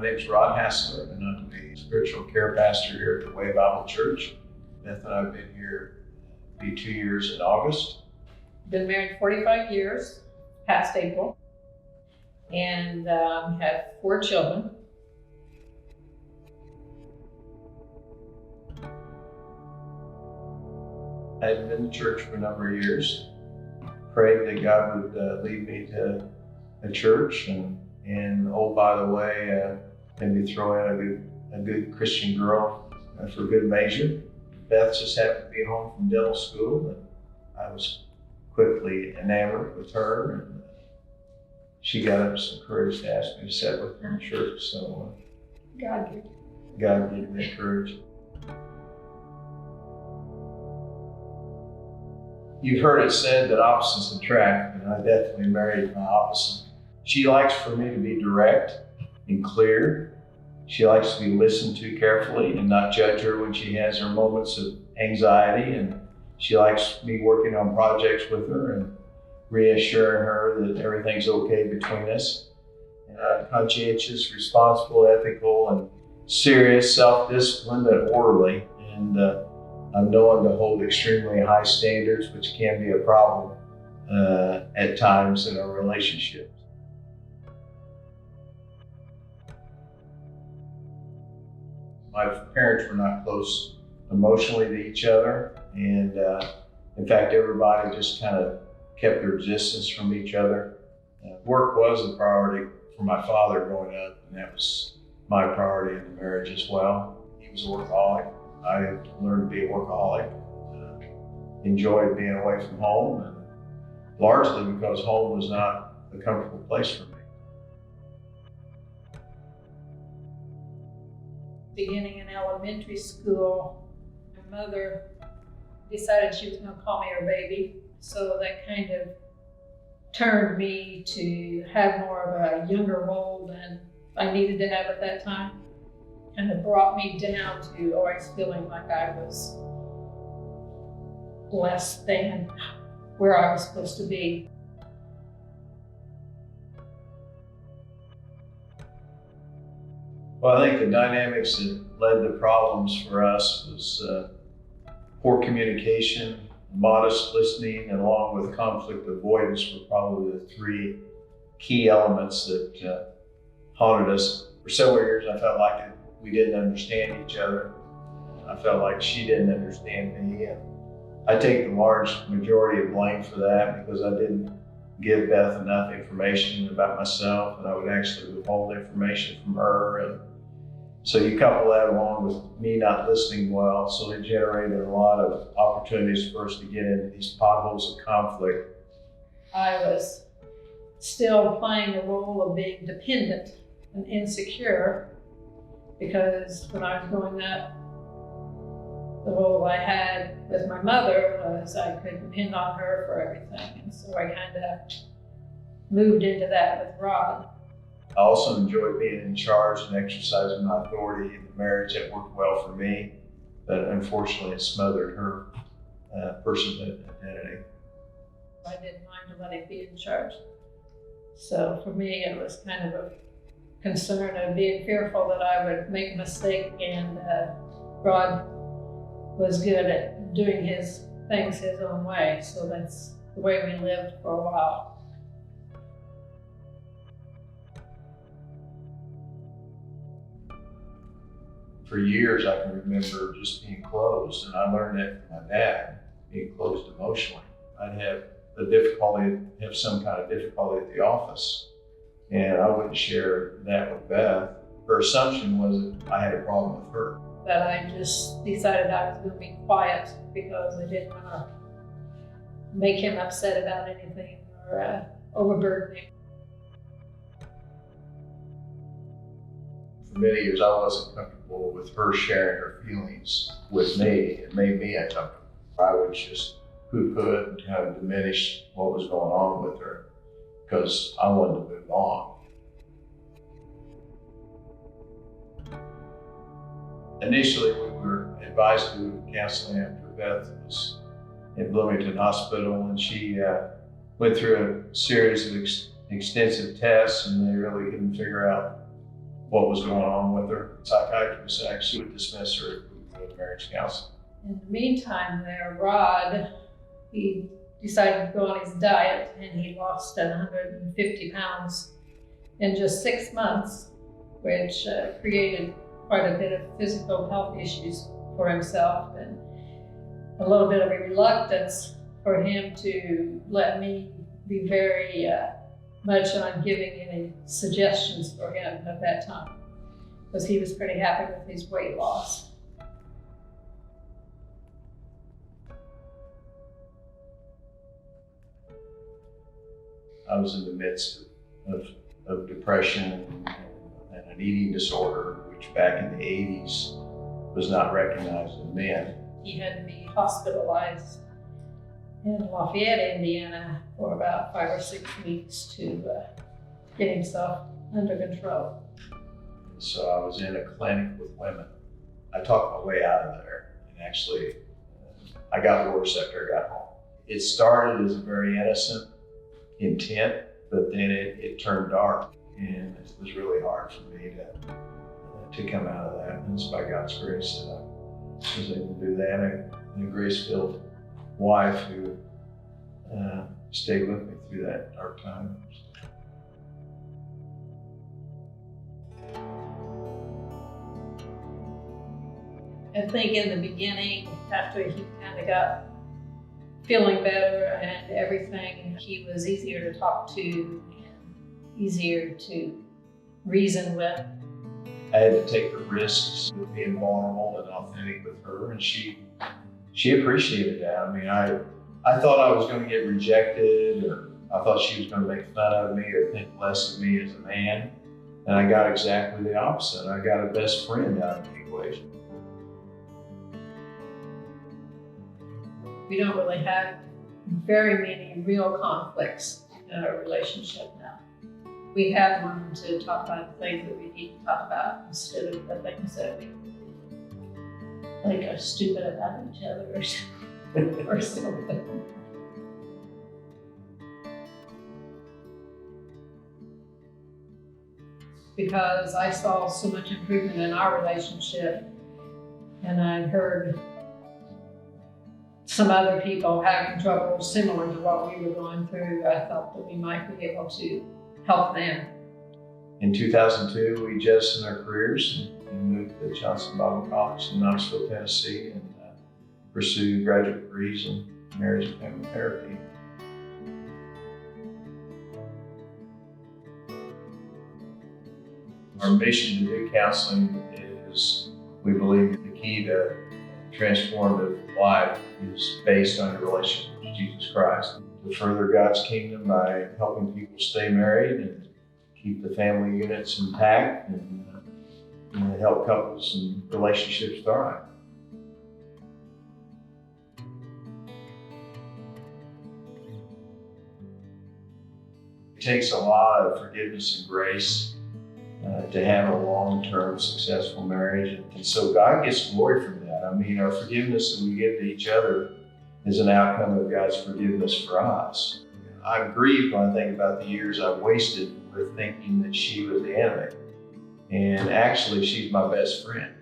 name's Rod Hassler, and I'm the spiritual care pastor here at the Way Bible Church. Beth and I have been here, be 2 years in August. Been married 45 years, past April, and have 4 children. I had been in church for a number of years, prayed that God would lead me to a church, and oh, by the way, maybe throw in a good Christian girl for good measure. Beth just happened to be home from dental school, and I was quickly enamored with her, and she got up some courage to ask me to sit with her in church, so God gave me that courage. You've heard it said that opposites attract, and I definitely married my opposite. She likes for me to be direct and clear. She likes to be listened to carefully and not judge her when she has her moments of anxiety. And she likes me working on projects with her and reassuring her that everything's okay between us. And I'm conscientious, responsible, ethical, and serious, self-disciplined, and orderly. And I'm known to hold extremely high standards, which can be a problem at times in our relationships. My parents were not close emotionally to each other, and in fact, everybody just kind of kept their distance from each other. Work was a priority for my father growing up, and that was my priority in the marriage as well. He was a workaholic. I learned to be a workaholic, enjoyed being away from home, and largely because home was not a comfortable place for me. Beginning in elementary school, my mother decided she was going to call me her baby, so that kind of turned me to have more of a younger role than I needed to have at that time. Kind of brought me down to always feeling like I was less than where I was supposed to be. Well, I think the dynamics that led to problems for us was poor communication, modest listening, and along with conflict avoidance were probably the 3 key elements that haunted us. For several years, I felt like we didn't understand each other. I felt like she didn't understand me, and I take the large majority of blame for that because I didn't give Beth enough information about myself, and I would actually withhold information from her. And so you couple that along with me not listening well, so it generated a lot of opportunities for us to get into these potholes of conflict. I was still playing the role of being dependent and insecure because when I was growing up, the role I had with my mother was I could depend on her for everything. And so I kind of moved into that with Rod. I also enjoyed being in charge and exercising my authority in the marriage. That worked well for me, but unfortunately it smothered her personhood and identity. I didn't mind to let him be in charge. So for me, it was kind of a concern of being fearful that I would make a mistake, and Rod was good at doing his things his own way. So that's the way we lived for a while. For years, I can remember just being closed, and I learned that from my dad, being closed emotionally. I'd have some kind of difficulty at the office, and I wouldn't share that with Beth. Her assumption was that I had a problem with her. That I just decided I was going to be quiet because I didn't want to make him upset about anything or overburden him. For many years, I wasn't comfortable with her sharing her feelings with me. It made me uncomfortable. I would just poo-poo it and kind of diminish what was going on with her because I wanted to move on. Initially, we were advised to move to counseling after Beth was in Bloomington Hospital, and she went through a series of extensive tests, and they really couldn't figure out what was going on with her. Psychiatrist actually would dismiss her if we would go to marriage counseling. In the meantime there, Rod, he decided to go on his diet and he lost 150 pounds in just 6 months, which created quite a bit of physical health issues for himself and a little bit of a reluctance for him to let me be very much on giving any suggestions for him at that time, because he was pretty happy with his weight loss. I was in the midst of depression and an eating disorder, which back in the 80s was not recognized in men. He had to be hospitalized in Lafayette, Indiana for about 5 or 6 weeks to get himself under control. And so I was in a clinic with women. I talked my way out of there, and actually I got worse after I got home. It started as a very innocent intent, but then it turned dark, and it was really hard for me to come out of that. And it's by God's grace that I was able to do that. And a grace-filled wife who stayed with me through that dark time. I think in the beginning, after he kind of got feeling better and everything, he was easier to talk to and easier to reason with. I had to take the risks of being vulnerable and authentic with her, and she appreciated that. I mean, I thought I was going to get rejected, or I thought she was going to make fun of me or think less of me as a man, and I got exactly the opposite. I got a best friend out of the equation. We don't really have very many real conflicts in our relationship now. We have learned to talk about the things that we need to talk about instead of the things that we like are stupid about each other or something. Because I saw so much improvement in our relationship, and I heard some other people having trouble similar to what we were going through, I thought that we might be able to help them. In 2002, we jettisoned our careers and moved to Johnson Bible College in Knoxville, Tennessee, and pursued graduate degrees in marriage and family therapy. Our mission to do counseling is, we believe, the key to transformative life is based on your relationship with Jesus Christ. To further God's kingdom by helping people stay married and keep the family units intact and help couples and relationships thrive. It takes a lot of forgiveness and grace to have a long-term successful marriage. And so God gets glory from that. I mean, our forgiveness that we give to each other is an outcome of God's forgiveness for us. I'm grieved when I think about the years I've wasted with thinking that she was the enemy. And actually, she's my best friend.